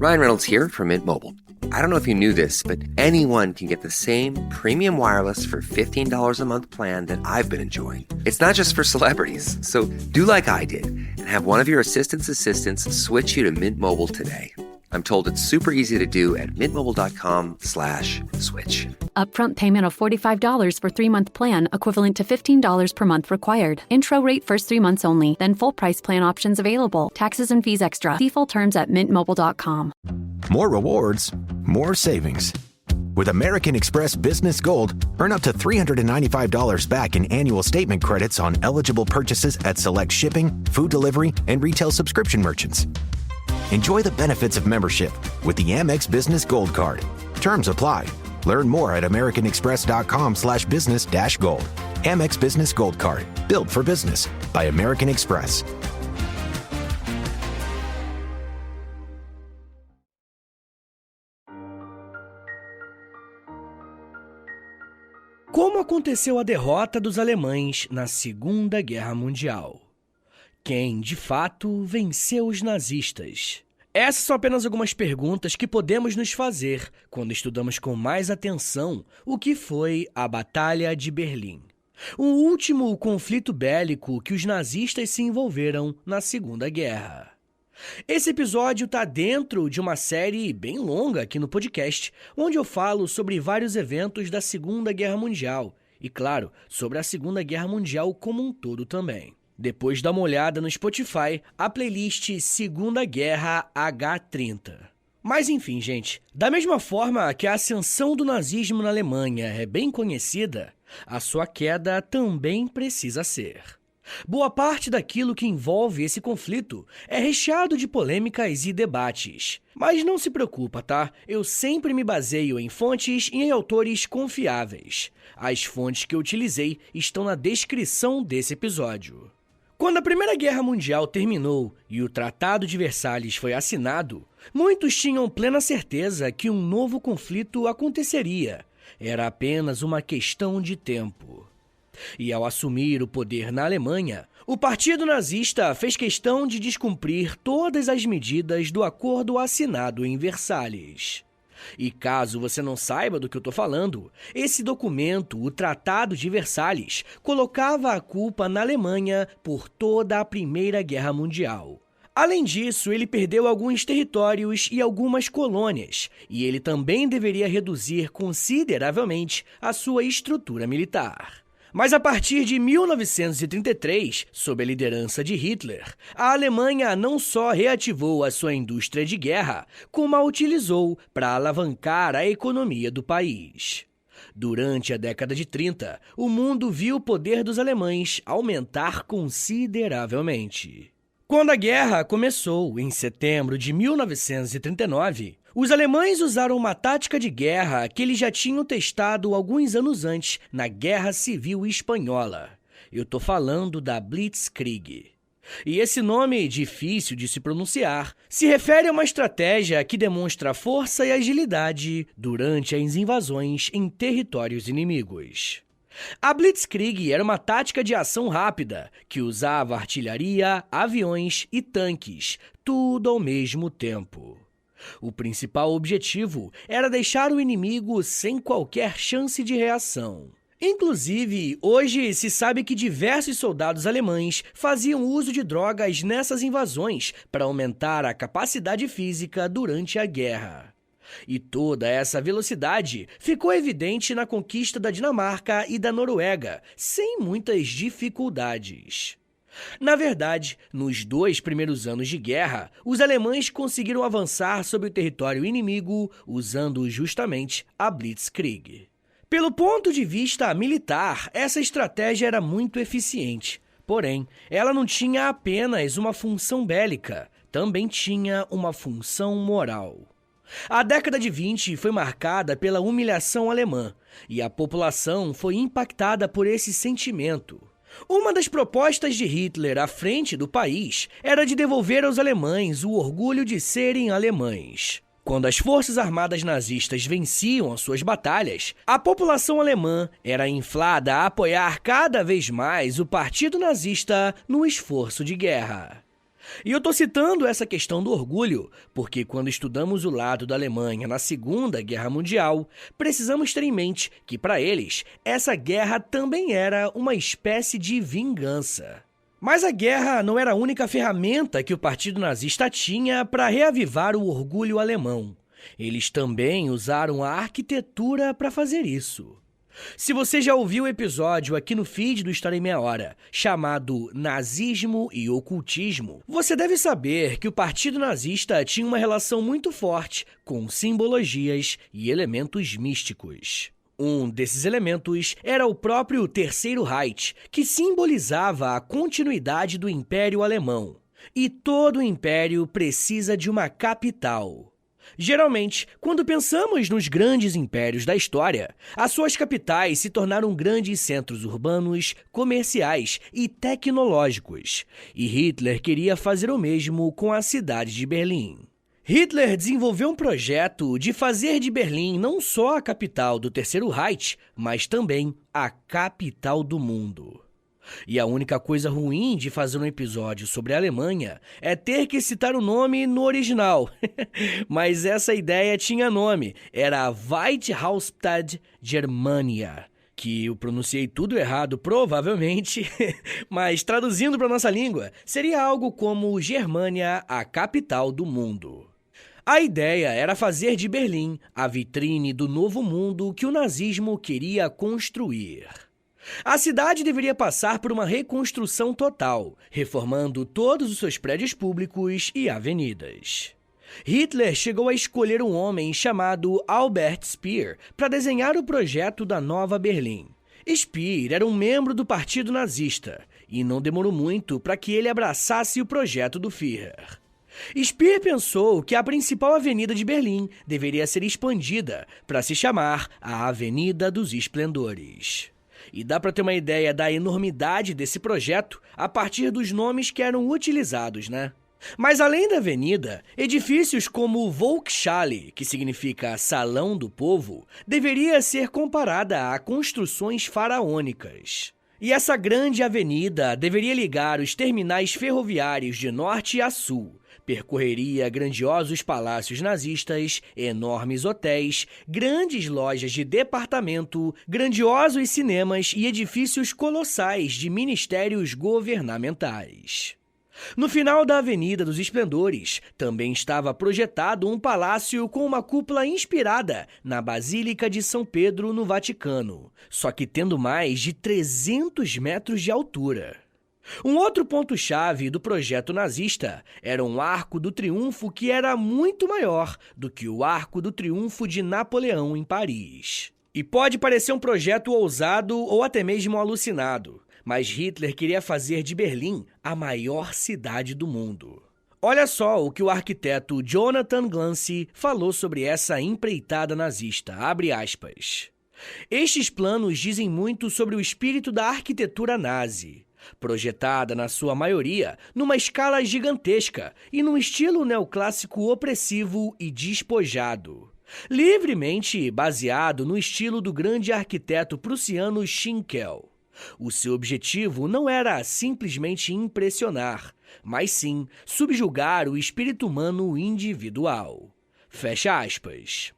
Ryan Reynolds here from Mint Mobile. I don't know if you knew this, but anyone can get the same premium wireless for $15 a month plan that I've been enjoying. It's not just for celebrities. So do like I did and have one of your assistants switch you to Mint Mobile today. I'm told it's super easy to do at mintmobile.com/switch. Upfront payment of $45 for 3-month plan, equivalent to $15 per month required. Intro rate first 3 months only, then full price plan options available. Taxes and fees extra. See full terms at mintmobile.com. More rewards, more savings. With American Express Business Gold, earn up to $395 back in annual statement credits on eligible purchases at select shipping, food delivery, and retail subscription merchants. Enjoy the benefits of membership with the Amex Business Gold Card. Terms apply. Learn more at americanexpress.com/business-gold. Amex Business Gold Card. Built for business by American Express. Como aconteceu a derrota dos alemães na Segunda Guerra Mundial? Quem, de fato, venceu os nazistas? Essas são apenas algumas perguntas que podemos nos fazer quando estudamos com mais atenção o que foi a Batalha de Berlim, o último conflito bélico que os nazistas se envolveram na Segunda Guerra. Esse episódio está dentro de uma série bem longa aqui no podcast, onde eu falo sobre vários eventos da Segunda Guerra Mundial e, claro, sobre a Segunda Guerra Mundial como um todo também. Depois dá uma olhada no Spotify, a playlist Segunda Guerra H30. Mas enfim, gente, da mesma forma que a ascensão do nazismo na Alemanha é bem conhecida, a sua queda também precisa ser. Boa parte daquilo que envolve esse conflito é recheado de polêmicas e debates. Mas não se preocupa, tá? Eu sempre me baseio em fontes e em autores confiáveis. As fontes que eu utilizei estão na descrição desse episódio. Quando a Primeira Guerra Mundial terminou e o Tratado de Versalhes foi assinado, muitos tinham plena certeza que um novo conflito aconteceria. Era apenas uma questão de tempo. E ao assumir o poder na Alemanha, o Partido Nazista fez questão de descumprir todas as medidas do acordo assinado em Versalhes. E caso você não saiba do que eu estou falando, esse documento, o Tratado de Versalhes, colocava a culpa na Alemanha por toda a Primeira Guerra Mundial. Além disso, ele perdeu alguns territórios e algumas colônias, e ele também deveria reduzir consideravelmente a sua estrutura militar. Mas a partir de 1933, sob a liderança de Hitler, a Alemanha não só reativou a sua indústria de guerra, como a utilizou para alavancar a economia do país. Durante a década de 30, o mundo viu o poder dos alemães aumentar consideravelmente. Quando a guerra começou, em setembro de 1939, os alemães usaram uma tática de guerra que eles já tinham testado alguns anos antes na Guerra Civil Espanhola. Eu tô falando da Blitzkrieg. E esse nome difícil de se pronunciar se refere a uma estratégia que demonstra força e agilidade durante as invasões em territórios inimigos. A Blitzkrieg era uma tática de ação rápida que usava artilharia, aviões e tanques, tudo ao mesmo tempo. O principal objetivo era deixar o inimigo sem qualquer chance de reação. Inclusive, hoje se sabe que diversos soldados alemães faziam uso de drogas nessas invasões para aumentar a capacidade física durante a guerra. E toda essa velocidade ficou evidente na conquista da Dinamarca e da Noruega, sem muitas dificuldades. Na verdade, nos 2 primeiros anos de guerra, os alemães conseguiram avançar sobre o território inimigo usando justamente a Blitzkrieg. Pelo ponto de vista militar, essa estratégia era muito eficiente. Porém, ela não tinha apenas uma função bélica, também tinha uma função moral. A década de 20 foi marcada pela humilhação alemã, e a população foi impactada por esse sentimento. Uma das propostas de Hitler à frente do país era de devolver aos alemães o orgulho de serem alemães. Quando as forças armadas nazistas venciam as suas batalhas, a população alemã era inflada a apoiar cada vez mais o Partido Nazista no esforço de guerra. E eu estou citando essa questão do orgulho, porque quando estudamos o lado da Alemanha na Segunda Guerra Mundial, precisamos ter em mente que, para eles, essa guerra também era uma espécie de vingança. Mas a guerra não era a única ferramenta que o Partido Nazista tinha para reavivar o orgulho alemão. Eles também usaram a arquitetura para fazer isso. Se você já ouviu o episódio aqui no feed do História em Meia Hora, chamado Nazismo e Ocultismo, você deve saber que o Partido Nazista tinha uma relação muito forte com simbologias e elementos místicos. Um desses elementos era o próprio Terceiro Reich, que simbolizava a continuidade do Império Alemão. E todo império precisa de uma capital. Geralmente, quando pensamos nos grandes impérios da história, as suas capitais se tornaram grandes centros urbanos, comerciais e tecnológicos. E Hitler queria fazer o mesmo com a cidade de Berlim. Hitler desenvolveu um projeto de fazer de Berlim não só a capital do Terceiro Reich, mas também a capital do mundo. E a única coisa ruim de fazer um episódio sobre a Alemanha é ter que citar o nome no original. Mas essa ideia tinha nome, era Weithausstadt Germania, que eu pronunciei tudo errado provavelmente, mas traduzindo para nossa língua, seria algo como Germânia, a capital do mundo. A ideia era fazer de Berlim a vitrine do novo mundo que o nazismo queria construir. A cidade deveria passar por uma reconstrução total, reformando todos os seus prédios públicos e avenidas. Hitler chegou a escolher um homem chamado Albert Speer para desenhar o projeto da Nova Berlim. Speer era um membro do Partido Nazista e não demorou muito para que ele abraçasse o projeto do Führer. Speer pensou que a principal avenida de Berlim deveria ser expandida para se chamar a Avenida dos Esplendores. E dá para ter uma ideia da enormidade desse projeto a partir dos nomes que eram utilizados, né? Mas além da avenida, edifícios como o Volkshalle, que significa Salão do Povo, deveria ser comparada a construções faraônicas. E essa grande avenida deveria ligar os terminais ferroviários de norte a sul, percorreria grandiosos palácios nazistas, enormes hotéis, grandes lojas de departamento, grandiosos cinemas e edifícios colossais de ministérios governamentais. No final da Avenida dos Esplendores, também estava projetado um palácio com uma cúpula inspirada na Basílica de São Pedro, no Vaticano, só que tendo mais de 300 metros de altura. Um outro ponto-chave do projeto nazista era um Arco do Triunfo que era muito maior do que o Arco do Triunfo de Napoleão em Paris. E pode parecer um projeto ousado ou até mesmo alucinado, mas Hitler queria fazer de Berlim a maior cidade do mundo. Olha só o que o arquiteto Jonathan Glancy falou sobre essa empreitada nazista, abre aspas. Estes planos dizem muito sobre o espírito da arquitetura nazi, projetada na sua maioria numa escala gigantesca e num estilo neoclássico opressivo e despojado, livremente baseado no estilo do grande arquiteto prussiano Schinkel. O seu objetivo não era simplesmente impressionar, mas sim subjugar o espírito humano individual. Fecha aspas.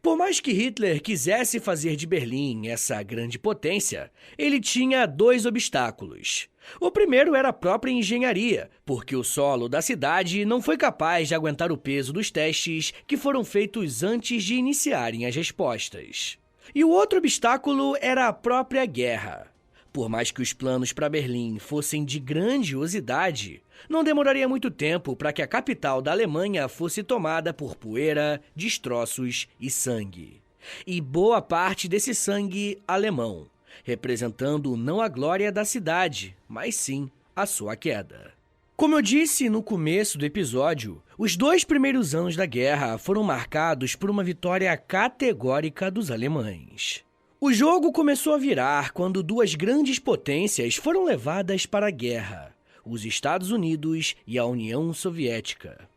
Por mais que Hitler quisesse fazer de Berlim essa grande potência, ele tinha dois obstáculos. O primeiro era a própria engenharia, porque o solo da cidade não foi capaz de aguentar o peso dos testes que foram feitos antes de iniciarem as respostas. E o outro obstáculo era a própria guerra. Por mais que os planos para Berlim fossem de grandiosidade, não demoraria muito tempo para que a capital da Alemanha fosse tomada por poeira, destroços e sangue. E boa parte desse sangue alemão, representando não a glória da cidade, mas sim a sua queda. Como eu disse no começo do episódio, os 2 primeiros anos da guerra foram marcados por uma vitória categórica dos alemães. O jogo começou a virar quando 2 grandes potências foram levadas para a guerra, os Estados Unidos e a União Soviética.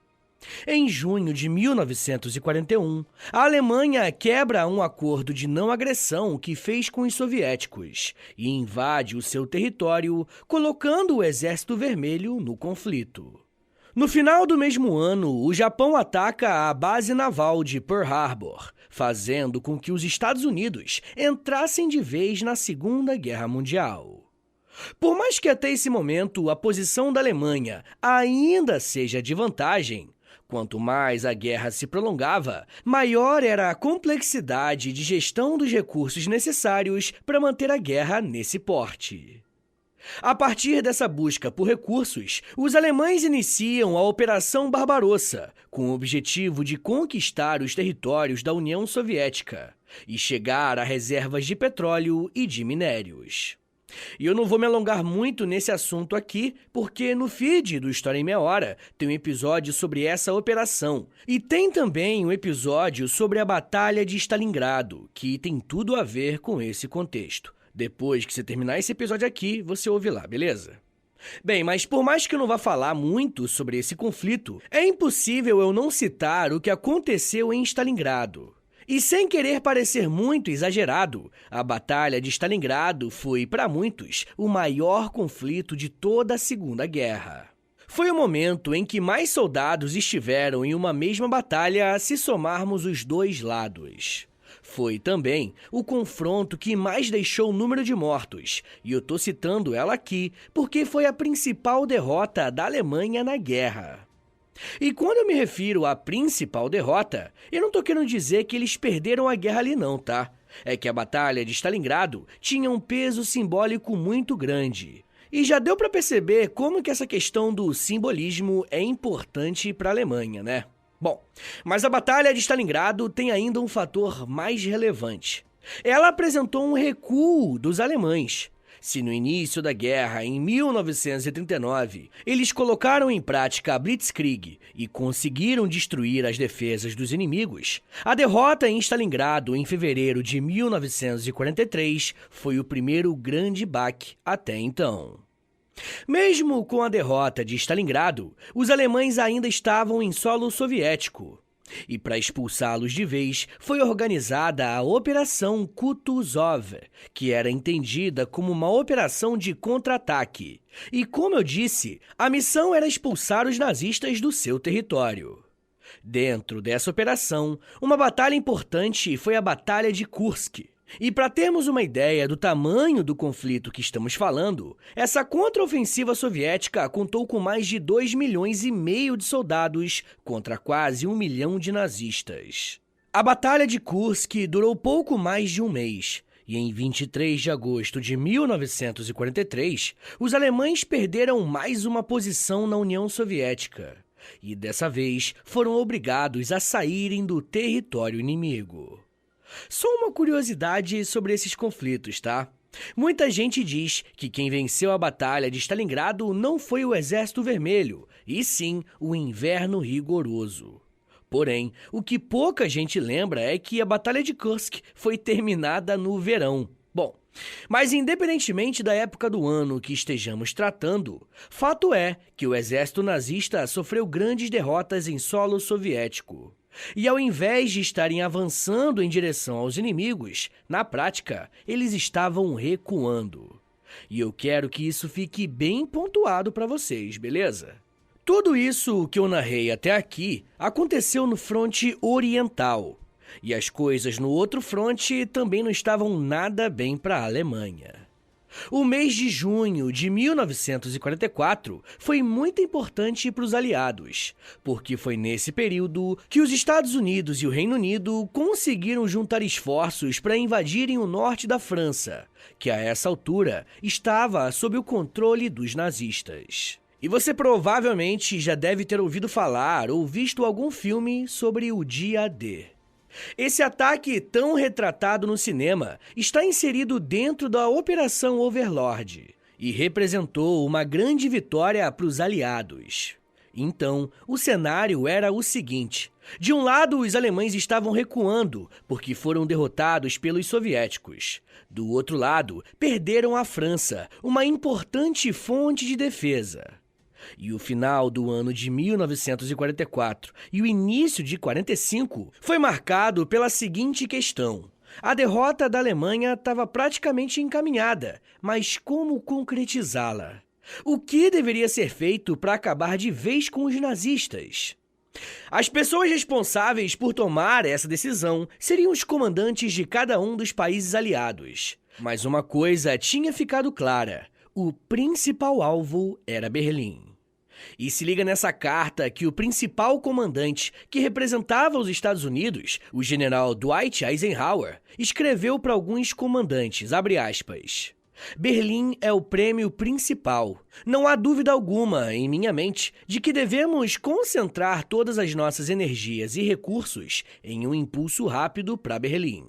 Em junho de 1941, a Alemanha quebra um acordo de não agressão que fez com os soviéticos e invade o seu território, colocando o Exército Vermelho no conflito. No final do mesmo ano, o Japão ataca a base naval de Pearl Harbor, fazendo com que os Estados Unidos entrassem de vez na Segunda Guerra Mundial. Por mais que até esse momento a posição da Alemanha ainda seja de vantagem, quanto mais a guerra se prolongava, maior era a complexidade de gestão dos recursos necessários para manter a guerra nesse porte. A partir dessa busca por recursos, os alemães iniciam a Operação Barbarossa, com o objetivo de conquistar os territórios da União Soviética e chegar a reservas de petróleo e de minérios. E eu não vou me alongar muito nesse assunto aqui, porque no feed do História em Meia Hora tem um episódio sobre essa operação. E tem também um episódio sobre a Batalha de Stalingrado, que tem tudo a ver com esse contexto. Depois que você terminar esse episódio aqui, você ouve lá, beleza? Bem, mas por mais que eu não vá falar muito sobre esse conflito, é impossível eu não citar o que aconteceu em Stalingrado. E sem querer parecer muito exagerado, a Batalha de Stalingrado foi, para muitos, o maior conflito de toda a Segunda Guerra. Foi o momento em que mais soldados estiveram em uma mesma batalha se somarmos os dois lados. Foi também o confronto que mais deixou o número de mortos, e eu tô citando ela aqui porque foi a principal derrota da Alemanha na guerra. E quando eu me refiro à principal derrota, eu não tô querendo dizer que eles perderam a guerra ali não, tá? É que a Batalha de Stalingrado tinha um peso simbólico muito grande. E já deu pra perceber como que essa questão do simbolismo é importante para a Alemanha, né? Bom, mas a Batalha de Stalingrado tem ainda um fator mais relevante. Ela apresentou um recuo dos alemães. Se no início da guerra, em 1939, eles colocaram em prática a Blitzkrieg e conseguiram destruir as defesas dos inimigos, a derrota em Stalingrado em fevereiro de 1943 foi o primeiro grande baque até então. Mesmo com a derrota de Stalingrado, os alemães ainda estavam em solo soviético. E para expulsá-los de vez, foi organizada a Operação Kutuzov, que era entendida como uma operação de contra-ataque. E como eu disse, a missão era expulsar os nazistas do seu território. Dentro dessa operação, uma batalha importante foi a Batalha de Kursk. E para termos uma ideia do tamanho do conflito que estamos falando, essa contraofensiva soviética contou com mais de 2,5 milhões de soldados contra quase 1 milhão de nazistas. A Batalha de Kursk durou pouco mais de um mês, e em 23 de agosto de 1943, os alemães perderam mais uma posição na União Soviética. E dessa vez foram obrigados a saírem do território inimigo. Só uma curiosidade sobre esses conflitos, tá? Muita gente diz que quem venceu a Batalha de Stalingrado não foi o Exército Vermelho, e sim o Inverno Rigoroso. Porém, o que pouca gente lembra é que a Batalha de Kursk foi terminada no verão. Bom, mas independentemente da época do ano que estejamos tratando, fato é que o exército nazista sofreu grandes derrotas em solo soviético. E ao invés de estarem avançando em direção aos inimigos, na prática, eles estavam recuando. E eu quero que isso fique bem pontuado para vocês, beleza? Tudo isso que eu narrei até aqui aconteceu no fronte oriental. E as coisas no outro fronte também não estavam nada bem para a Alemanha. O mês de junho de 1944 foi muito importante para os aliados, porque foi nesse período que os Estados Unidos e o Reino Unido conseguiram juntar esforços para invadirem o norte da França, que a essa altura estava sob o controle dos nazistas. E você provavelmente já deve ter ouvido falar ou visto algum filme sobre o Dia D. Esse ataque tão retratado no cinema está inserido dentro da Operação Overlord e representou uma grande vitória para os aliados. Então, o cenário era o seguinte: de um lado, os alemães estavam recuando porque foram derrotados pelos soviéticos. Do outro lado, perderam a França, uma importante fonte de defesa. E o final do ano de 1944 e o início de 45 foi marcado pela seguinte questão: a derrota da Alemanha estava praticamente encaminhada, mas como concretizá-la? O que deveria ser feito para acabar de vez com os nazistas? As pessoas responsáveis por tomar essa decisão seriam os comandantes de cada um dos países aliados. Mas uma coisa tinha ficado clara: o principal alvo era Berlim. E se liga nessa carta que o principal comandante, que representava os Estados Unidos, o general Dwight Eisenhower, escreveu para alguns comandantes, abre aspas, Berlim é o prêmio principal. Não há dúvida alguma, em minha mente, de que devemos concentrar todas as nossas energias e recursos em um impulso rápido para Berlim.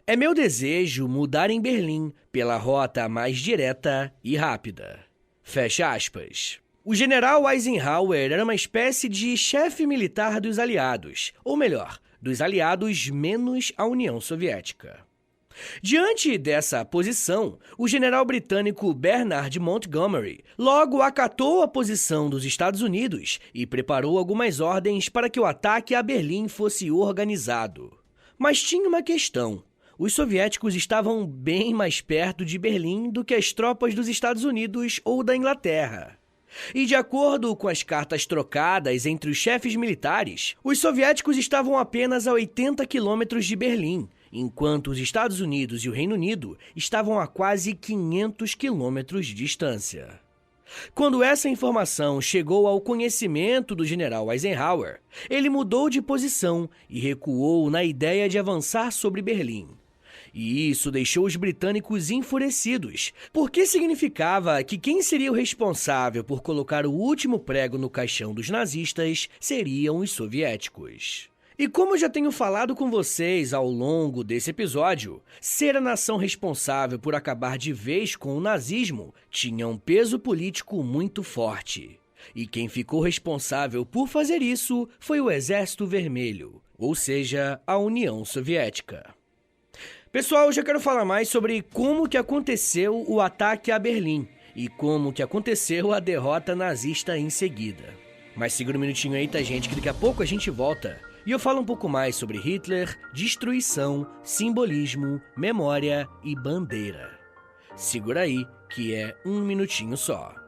É meu desejo mudar em Berlim pela rota mais direta e rápida. Fecha aspas. O general Eisenhower era uma espécie de chefe militar dos aliados, ou melhor, dos aliados menos a União Soviética. Diante dessa posição, o general britânico Bernard Montgomery logo acatou a posição dos Estados Unidos e preparou algumas ordens para que o ataque a Berlim fosse organizado. Mas tinha uma questão. Os soviéticos estavam bem mais perto de Berlim do que as tropas dos Estados Unidos ou da Inglaterra. E de acordo com as cartas trocadas entre os chefes militares, os soviéticos estavam apenas a 80 quilômetros de Berlim, enquanto os Estados Unidos e o Reino Unido estavam a quase 500 quilômetros de distância. Quando essa informação chegou ao conhecimento do general Eisenhower, ele mudou de posição e recuou na ideia de avançar sobre Berlim. E isso deixou os britânicos enfurecidos, porque significava que quem seria o responsável por colocar o último prego no caixão dos nazistas seriam os soviéticos. E como eu já tenho falado com vocês ao longo desse episódio, ser a nação responsável por acabar de vez com o nazismo tinha um peso político muito forte. E quem ficou responsável por fazer isso foi o Exército Vermelho, ou seja, a União Soviética. Pessoal, eu já quero falar mais sobre como que aconteceu o ataque a Berlim e como que aconteceu a derrota nazista em seguida. Mas segura um minutinho aí, tá, gente, que daqui a pouco a gente volta. E eu falo um pouco mais sobre Hitler, destruição, simbolismo, memória e bandeira. Segura aí, que é um minutinho só.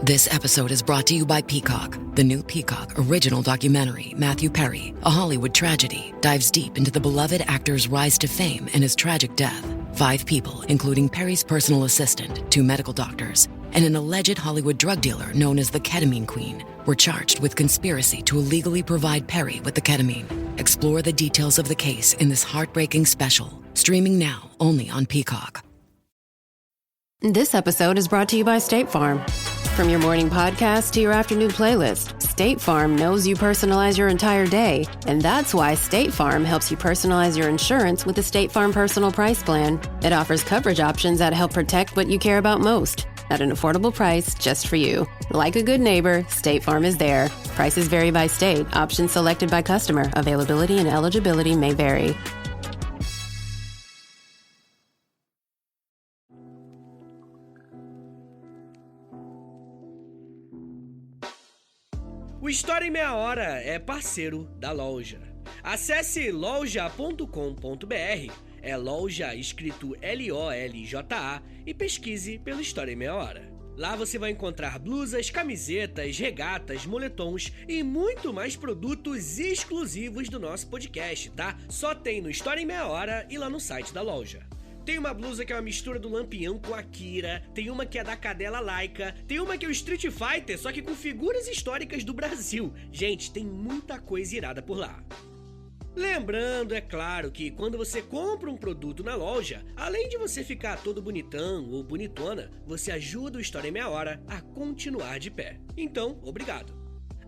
This episode is brought to you by Peacock. The new Peacock original documentary, Matthew Perry, A Hollywood Tragedy, dives deep into the beloved actor's rise to fame and his tragic death. 5 people, including Perry's personal assistant, 2 medical doctors, and an alleged Hollywood drug dealer known as the Ketamine Queen, were charged with conspiracy to illegally provide Perry with the ketamine. Explore the details of the case in this heartbreaking special, streaming now only on Peacock. This episode is brought to you by State Farm. From your morning podcast to your afternoon playlist, State Farm knows you personalize your entire day, and that's why State Farm helps you personalize your insurance with the State Farm Personal Price Plan. It offers coverage options that help protect what you care about most at an affordable price just for you. Like a good neighbor, State Farm is there. Prices vary by state. Options selected by customer. Availability and eligibility may vary. O História em Meia Hora é parceiro da loja. Acesse loja.com.br, é loja escrito LOLJA, e pesquise pelo História em Meia Hora. Lá você vai encontrar blusas, camisetas, regatas, moletons e muito mais produtos exclusivos do nosso podcast, tá? Só tem no História em Meia Hora e lá no site da loja. Tem uma blusa que é uma mistura do Lampião com a Akira, tem uma que é da cadela Laika, tem uma que é o Street Fighter, só que com figuras históricas do Brasil. Gente, tem muita coisa irada por lá. Lembrando, é claro, que quando você compra um produto na loja, além de você ficar todo bonitão ou bonitona, você ajuda o História em Meia Hora a continuar de pé. Então, obrigado.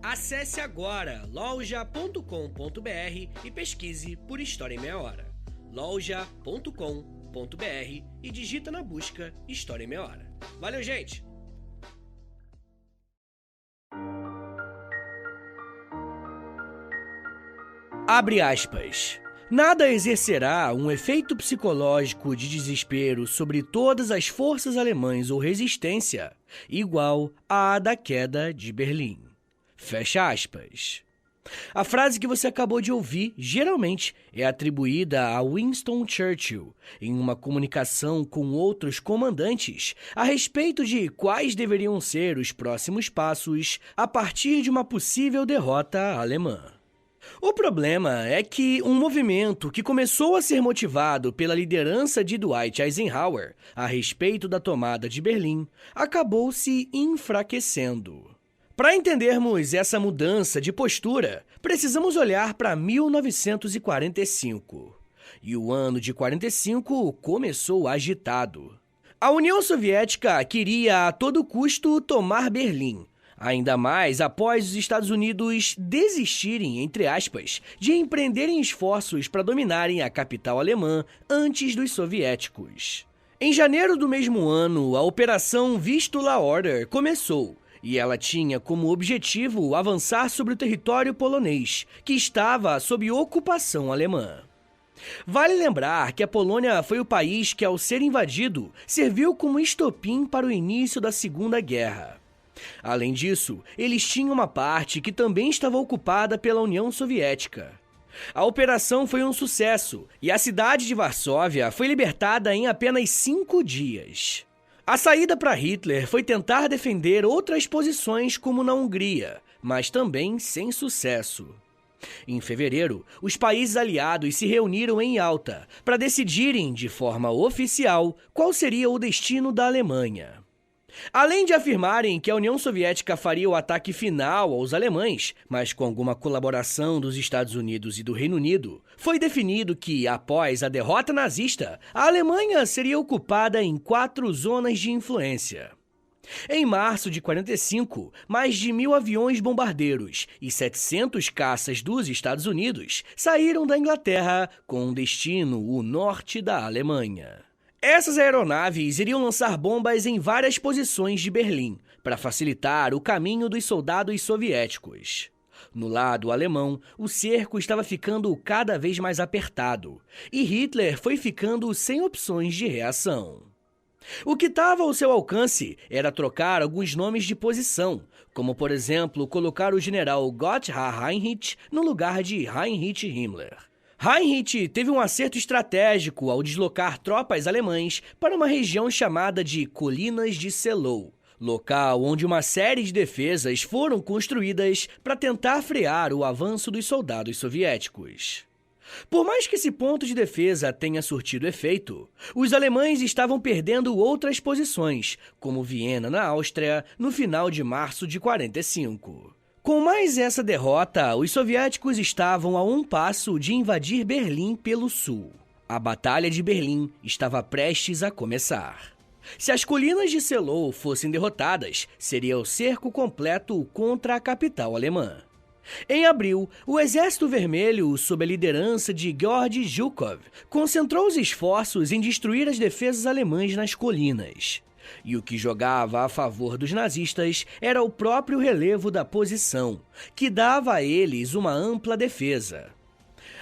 Acesse agora loja.com.br e pesquise por História em Meia Hora. loja.com.br e digita na busca História em Meia Hora. Valeu, gente! Abre aspas. Nada exercerá um efeito psicológico de desespero sobre todas as forças alemãs ou resistência igual à da queda de Berlim. Fecha aspas. A frase que você acabou de ouvir, geralmente, é atribuída a Winston Churchill, em uma comunicação com outros comandantes a respeito de quais deveriam ser os próximos passos a partir de uma possível derrota alemã. O problema é que um movimento que começou a ser motivado pela liderança de Dwight Eisenhower a respeito da tomada de Berlim acabou se enfraquecendo. Para entendermos essa mudança de postura, precisamos olhar para 1945. E o ano de 45 começou agitado. A União Soviética queria a todo custo tomar Berlim, ainda mais após os Estados Unidos desistirem, entre aspas, de empreenderem esforços para dominarem a capital alemã antes dos soviéticos. Em janeiro do mesmo ano, a Operação Vistula Order começou, e ela tinha como objetivo avançar sobre o território polonês, que estava sob ocupação alemã. Vale lembrar que a Polônia foi o país que, ao ser invadido, serviu como estopim para o início da Segunda Guerra. Além disso, eles tinham uma parte que também estava ocupada pela União Soviética. A operação foi um sucesso e a cidade de Varsóvia foi libertada em apenas 5 dias. A saída para Hitler foi tentar defender outras posições como na Hungria, mas também sem sucesso. Em fevereiro, os países aliados se reuniram em Yalta para decidirem, de forma oficial, qual seria o destino da Alemanha. Além de afirmarem que a União Soviética faria o ataque final aos alemães, mas com alguma colaboração dos Estados Unidos e do Reino Unido, foi definido que, após a derrota nazista, a Alemanha seria ocupada em 4 zonas de influência. Em março de 45, mais de 1.000 aviões bombardeiros e 700 caças dos Estados Unidos saíram da Inglaterra com destino o norte da Alemanha. Essas aeronaves iriam lançar bombas em várias posições de Berlim, para facilitar o caminho dos soldados soviéticos. No lado alemão, o cerco estava ficando cada vez mais apertado, e Hitler foi ficando sem opções de reação. O que estava ao seu alcance era trocar alguns nomes de posição, como, por exemplo, colocar o general Gotthard Heinrich no lugar de Heinrich Himmler. Heinrich teve um acerto estratégico ao deslocar tropas alemãs para uma região chamada de Colinas de Seelow, local onde uma série de defesas foram construídas para tentar frear o avanço dos soldados soviéticos. Por mais que esse ponto de defesa tenha surtido efeito, os alemães estavam perdendo outras posições, como Viena, na Áustria, no final de março de 45. Com mais essa derrota, os soviéticos estavam a um passo de invadir Berlim pelo sul. A Batalha de Berlim estava prestes a começar. Se as colinas de Seelow fossem derrotadas, seria o cerco completo contra a capital alemã. Em abril, o Exército Vermelho, sob a liderança de Georg Zhukov, concentrou os esforços em destruir as defesas alemãs nas colinas. E o que jogava a favor dos nazistas era o próprio relevo da posição, que dava a eles uma ampla defesa.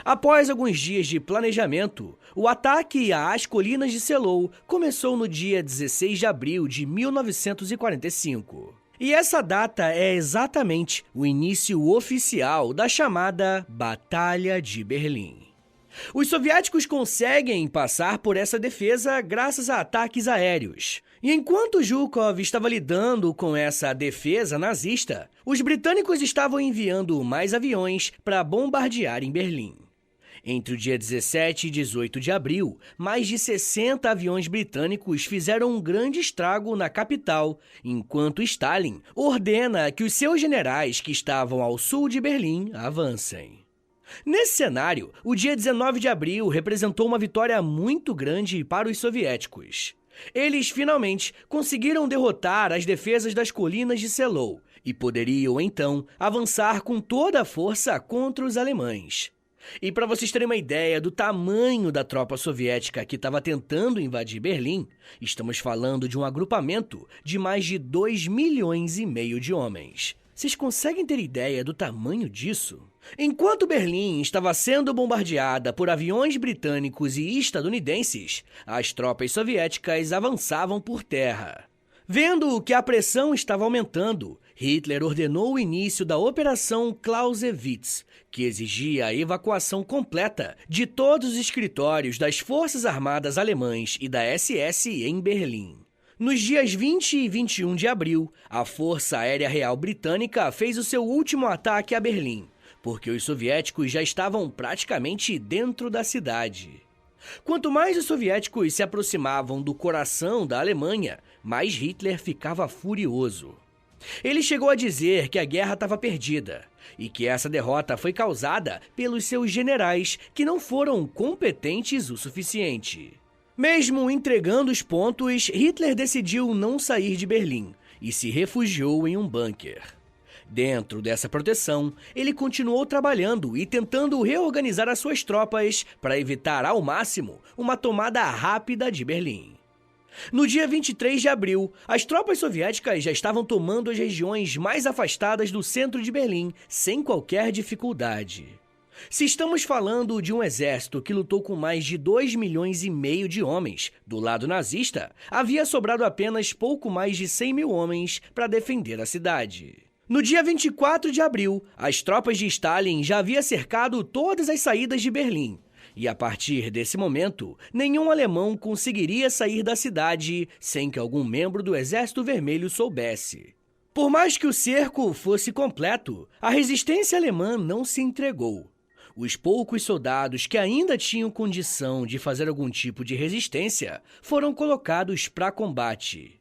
Após alguns dias de planejamento, o ataque às colinas de Seelow começou no dia 16 de abril de 1945. E essa data é exatamente o início oficial da chamada Batalha de Berlim. Os soviéticos conseguem passar por essa defesa graças a ataques aéreos. E enquanto Zhukov estava lidando com essa defesa nazista, os britânicos estavam enviando mais aviões para bombardear em Berlim. Entre o dia 17 e 18 de abril, mais de 60 aviões britânicos fizeram um grande estrago na capital, enquanto Stalin ordena que os seus generais que estavam ao sul de Berlim avancem. Nesse cenário, o dia 19 de abril representou uma vitória muito grande para os soviéticos. Eles finalmente conseguiram derrotar as defesas das colinas de Seelow e poderiam, então, avançar com toda a força contra os alemães. E para vocês terem uma ideia do tamanho da tropa soviética que estava tentando invadir Berlim, estamos falando de um agrupamento de mais de 2,5 milhões de homens. Vocês conseguem ter ideia do tamanho disso? Enquanto Berlim estava sendo bombardeada por aviões britânicos e estadunidenses, as tropas soviéticas avançavam por terra. Vendo que a pressão estava aumentando, Hitler ordenou o início da Operação Clausewitz, que exigia a evacuação completa de todos os escritórios das Forças Armadas Alemãs e da SS em Berlim. Nos dias 20 e 21 de abril, a Força Aérea Real Britânica fez o seu último ataque a Berlim, porque os soviéticos já estavam praticamente dentro da cidade. Quanto mais os soviéticos se aproximavam do coração da Alemanha, mais Hitler ficava furioso. Ele chegou a dizer que a guerra estava perdida e que essa derrota foi causada pelos seus generais que não foram competentes o suficiente. Mesmo entregando os pontos, Hitler decidiu não sair de Berlim e se refugiou em um bunker. Dentro dessa proteção, ele continuou trabalhando e tentando reorganizar as suas tropas para evitar ao máximo uma tomada rápida de Berlim. No dia 23 de abril, as tropas soviéticas já estavam tomando as regiões mais afastadas do centro de Berlim sem qualquer dificuldade. Se estamos falando de um exército que lutou com mais de 2,5 milhões de homens, do lado nazista, havia sobrado apenas pouco mais de 100 mil homens para defender a cidade. No dia 24 de abril, as tropas de Stalin já haviam cercado todas as saídas de Berlim. E a partir desse momento, nenhum alemão conseguiria sair da cidade sem que algum membro do Exército Vermelho soubesse. Por mais que o cerco fosse completo, a resistência alemã não se entregou. Os poucos soldados que ainda tinham condição de fazer algum tipo de resistência foram colocados para combate.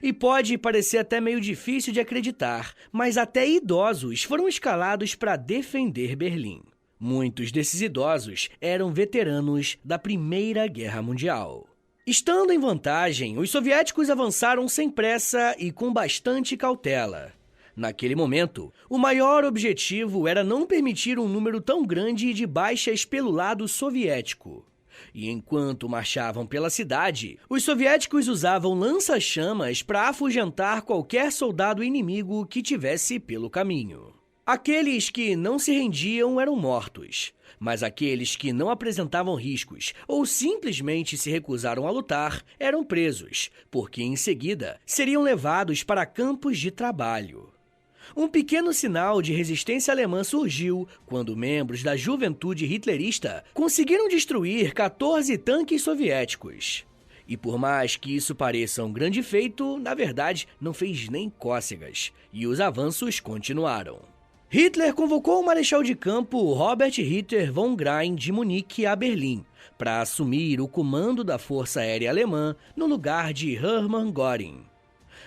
E pode parecer até meio difícil de acreditar, mas até idosos foram escalados para defender Berlim. Muitos desses idosos eram veteranos da Primeira Guerra Mundial. Estando em vantagem, os soviéticos avançaram sem pressa e com bastante cautela. Naquele momento, o maior objetivo era não permitir um número tão grande de baixas pelo lado soviético. E enquanto marchavam pela cidade, os soviéticos usavam lança-chamas para afugentar qualquer soldado inimigo que tivesse pelo caminho. Aqueles que não se rendiam eram mortos, mas aqueles que não apresentavam riscos ou simplesmente se recusaram a lutar eram presos, porque em seguida seriam levados para campos de trabalho. Um pequeno sinal de resistência alemã surgiu quando membros da juventude hitlerista conseguiram destruir 14 tanques soviéticos. E por mais que isso pareça um grande feito, na verdade não fez nem cócegas, e os avanços continuaram. Hitler convocou o marechal de campo Robert Ritter von Grein de Munique a Berlim para assumir o comando da Força Aérea Alemã no lugar de Hermann Göring.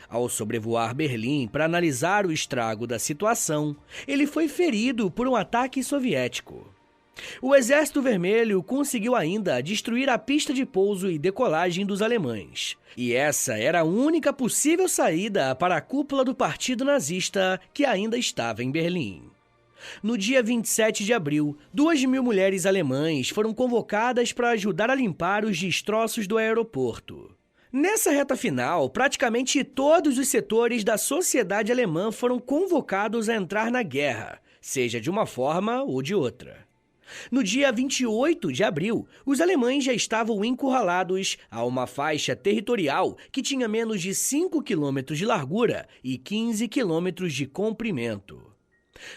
Ao sobrevoar Berlim para analisar o estrago da situação, ele foi ferido por um ataque soviético. O Exército Vermelho conseguiu ainda destruir a pista de pouso e decolagem dos alemães. E essa era a única possível saída para a cúpula do Partido Nazista que ainda estava em Berlim. No dia 27 de abril, 2.000 mulheres alemãs foram convocadas para ajudar a limpar os destroços do aeroporto. Nessa reta final, praticamente todos os setores da sociedade alemã foram convocados a entrar na guerra, seja de uma forma ou de outra. No dia 28 de abril, os alemães já estavam encurralados a uma faixa territorial que tinha menos de 5 quilômetros de largura e 15 quilômetros de comprimento.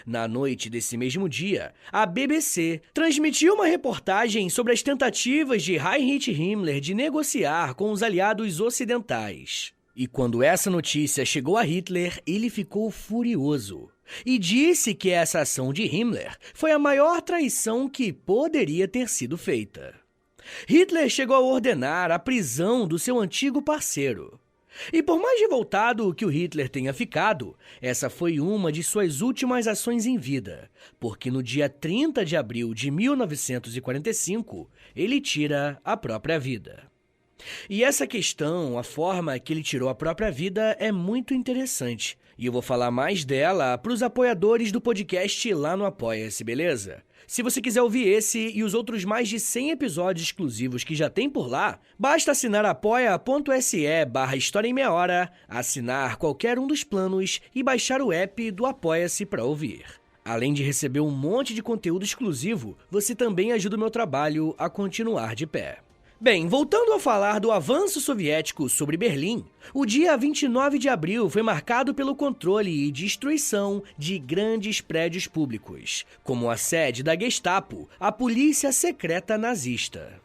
Na noite desse mesmo dia, a BBC transmitiu uma reportagem sobre as tentativas de Heinrich Himmler de negociar com os aliados ocidentais. E quando essa notícia chegou a Hitler, ele ficou furioso e disse que essa ação de Himmler foi a maior traição que poderia ter sido feita. Hitler chegou a ordenar a prisão do seu antigo parceiro. E por mais revoltado que o Hitler tenha ficado, essa foi uma de suas últimas ações em vida, porque no dia 30 de abril de 1945, ele tira a própria vida. E essa questão, a forma que ele tirou a própria vida, é muito interessante. E eu vou falar mais dela para os apoiadores do podcast lá no Apoia-se, beleza? Se você quiser ouvir esse e os outros mais de 100 episódios exclusivos que já tem por lá, basta assinar apoia.se/História em Meia Hora, assinar qualquer um dos planos e baixar o app do Apoia-se para ouvir. Além de receber um monte de conteúdo exclusivo, você também ajuda o meu trabalho a continuar de pé. Bem, voltando a falar do avanço soviético sobre Berlim, o dia 29 de abril foi marcado pelo controle e destruição de grandes prédios públicos, como a sede da Gestapo, a polícia secreta nazista.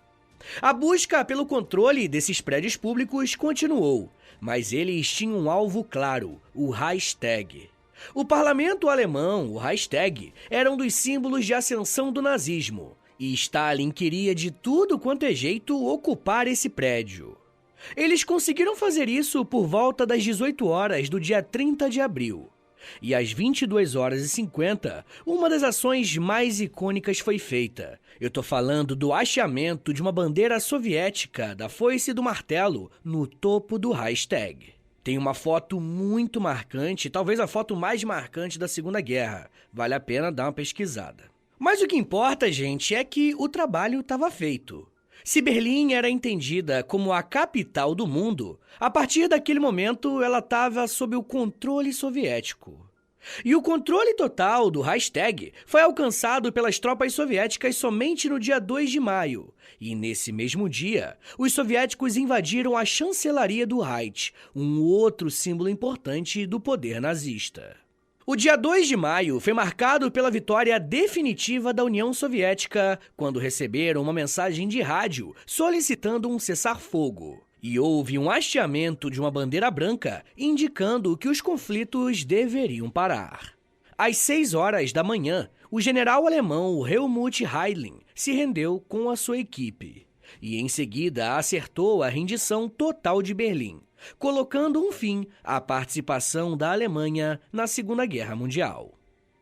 A busca pelo controle desses prédios públicos continuou, mas eles tinham um alvo claro, o Reichstag. O parlamento alemão, o Reichstag, era um dos símbolos de ascensão do nazismo, e Stalin queria de tudo quanto é jeito ocupar esse prédio. Eles conseguiram fazer isso por volta das 18 horas do dia 30 de abril. E às 22h50, uma das ações mais icônicas foi feita. Eu tô falando do hasteamento de uma bandeira soviética da foice e do martelo no topo do Reichstag. Tem uma foto muito marcante, talvez a foto mais marcante da Segunda Guerra. Vale a pena dar uma pesquisada. Mas o que importa, gente, é que o trabalho estava feito. Se Berlim era entendida como a capital do mundo, a partir daquele momento ela estava sob o controle soviético. E o controle total do Reichstag foi alcançado pelas tropas soviéticas somente no dia 2 de maio. E nesse mesmo dia, os soviéticos invadiram a chancelaria do Reich, um outro símbolo importante do poder nazista. O dia 2 de maio foi marcado pela vitória definitiva da União Soviética, quando receberam uma mensagem de rádio solicitando um cessar-fogo. E houve um hasteamento de uma bandeira branca indicando que os conflitos deveriam parar. Às 6 horas da manhã, o general alemão Helmut Heydrich se rendeu com a sua equipe. E em seguida acertou a rendição total de Berlim, colocando um fim à participação da Alemanha na Segunda Guerra Mundial.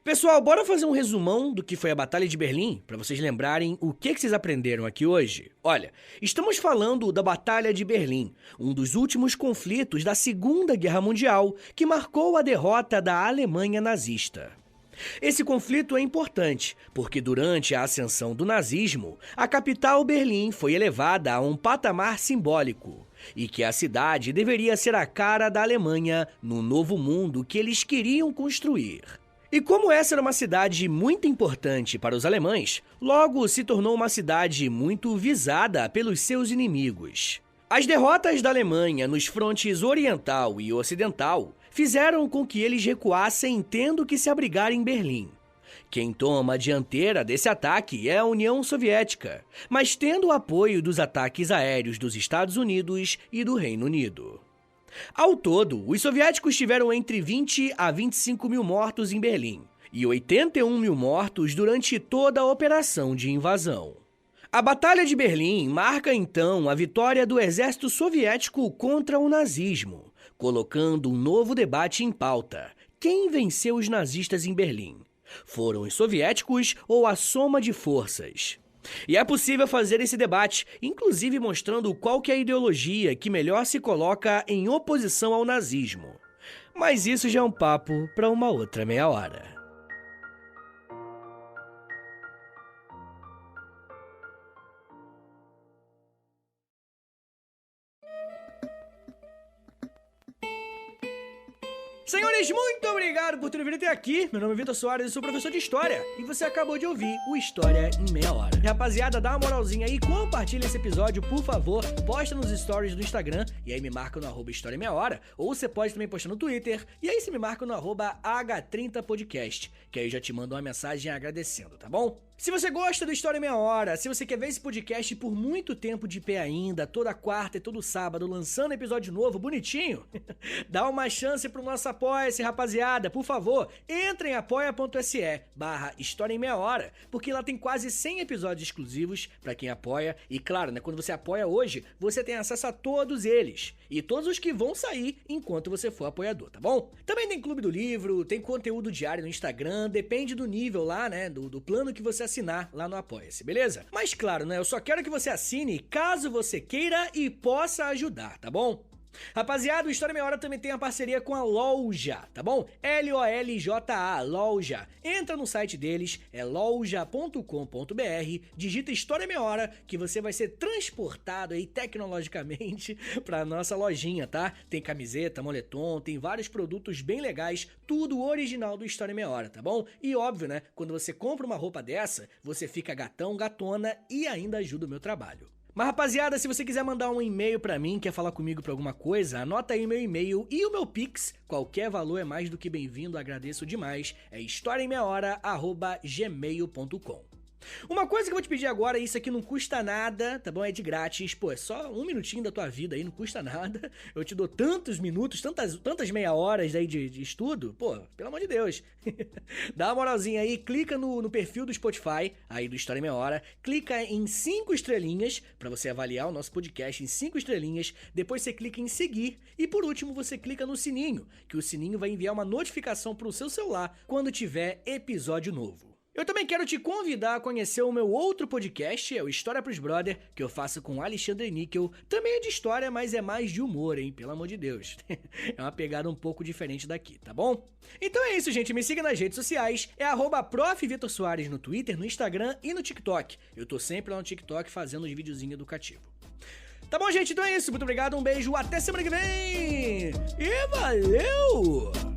Pessoal, bora fazer um resumão do que foi a Batalha de Berlim, para vocês lembrarem o que vocês aprenderam aqui hoje? Olha, estamos falando da Batalha de Berlim, um dos últimos conflitos da Segunda Guerra Mundial, que marcou a derrota da Alemanha nazista. Esse conflito é importante, porque durante a ascensão do nazismo, a capital Berlim foi elevada a um patamar simbólico, e que a cidade deveria ser a cara da Alemanha no novo mundo que eles queriam construir. E como essa era uma cidade muito importante para os alemães, logo se tornou uma cidade muito visada pelos seus inimigos. As derrotas da Alemanha nos frontes oriental e ocidental fizeram com que eles recuassem tendo que se abrigar em Berlim. Quem toma a dianteira desse ataque é a União Soviética, mas tendo o apoio dos ataques aéreos dos Estados Unidos e do Reino Unido. Ao todo, os soviéticos tiveram entre 20 a 25 mil mortos em Berlim e 81 mil mortos durante toda a operação de invasão. A Batalha de Berlim marca então a vitória do exército soviético contra o nazismo, colocando um novo debate em pauta: quem venceu os nazistas em Berlim? Foram os soviéticos ou a soma de forças? E é possível fazer esse debate, inclusive mostrando qual que é a ideologia que melhor se coloca em oposição ao nazismo. Mas isso já é um papo para uma outra meia hora. Senhores, muito obrigado por terem vindo até aqui. Meu nome é Vitor Soares, eu sou professor de História. E você acabou de ouvir o História em Meia Hora. E, rapaziada, dá uma moralzinha aí, compartilha esse episódio, por favor. Posta nos stories do Instagram, e aí me marca no @História em Meia Hora. Ou você pode também postar no Twitter, e aí você me marca no @H30podcast, que aí eu já te mando uma mensagem agradecendo, tá bom? Se você gosta do História em Meia Hora, se você quer ver esse podcast por muito tempo de pé ainda, toda quarta e todo sábado, lançando episódio novo, bonitinho, dá uma chance pro nosso Apoia-se, rapaziada. Por favor, entre em apoia.se/História em Meia Hora, porque lá tem quase 100 episódios exclusivos pra quem apoia. E claro, né, quando você apoia hoje, você tem acesso a todos eles. E todos os que vão sair enquanto você for apoiador, tá bom? Também tem Clube do Livro, tem conteúdo diário no Instagram, depende do nível lá, né, do plano que você assinar lá no Apoia-se, beleza? Mas claro, né, eu só quero que você assine caso você queira e possa ajudar, tá bom? Rapaziada, o História em Meia Hora também tem a parceria com a Loja, tá bom? LOLJA, Loja. Entra no site deles, é loja.com.br, digita História em Meia Hora, que você vai ser transportado aí tecnologicamente pra nossa lojinha, tá? Tem camiseta, moletom, tem vários produtos bem legais, tudo original do História em Meia Hora, tá bom? E óbvio, né, quando você compra uma roupa dessa, você fica gatão, gatona e ainda ajuda o meu trabalho. Mas rapaziada, se você quiser mandar um e-mail pra mim, quer falar comigo pra alguma coisa, anota aí meu e-mail e o meu Pix. Qualquer valor é mais do que bem-vindo, agradeço demais. É historiaemmeiahora@gmail.com. Uma coisa que eu vou te pedir agora, isso aqui não custa nada, tá bom? É de grátis, pô, é só um minutinho da tua vida aí, não custa nada. Eu te dou tantos minutos, tantas meia horas aí de estudo, pô, pelo amor de Deus. Dá uma moralzinha aí, clica no perfil do Spotify, aí do História em Meia Hora, clica em 5 estrelinhas, pra você avaliar o nosso podcast em 5 estrelinhas, depois você clica em seguir, e por último você clica no sininho, que o sininho vai enviar uma notificação pro seu celular quando tiver episódio novo. Eu também quero te convidar a conhecer o meu outro podcast, é o História pros Brother, que eu faço com Alexandre Níquel. Também é de história, mas é mais de humor, hein? Pelo amor de Deus. É uma pegada um pouco diferente daqui, tá bom? Então é isso, gente. Me siga nas redes sociais. É @Prof. Vitor Soares no Twitter, no Instagram e no TikTok. Eu tô sempre lá no TikTok fazendo uns videozinhos educativos. Tá bom, gente? Então é isso. Muito obrigado, um beijo, até semana que vem! E valeu!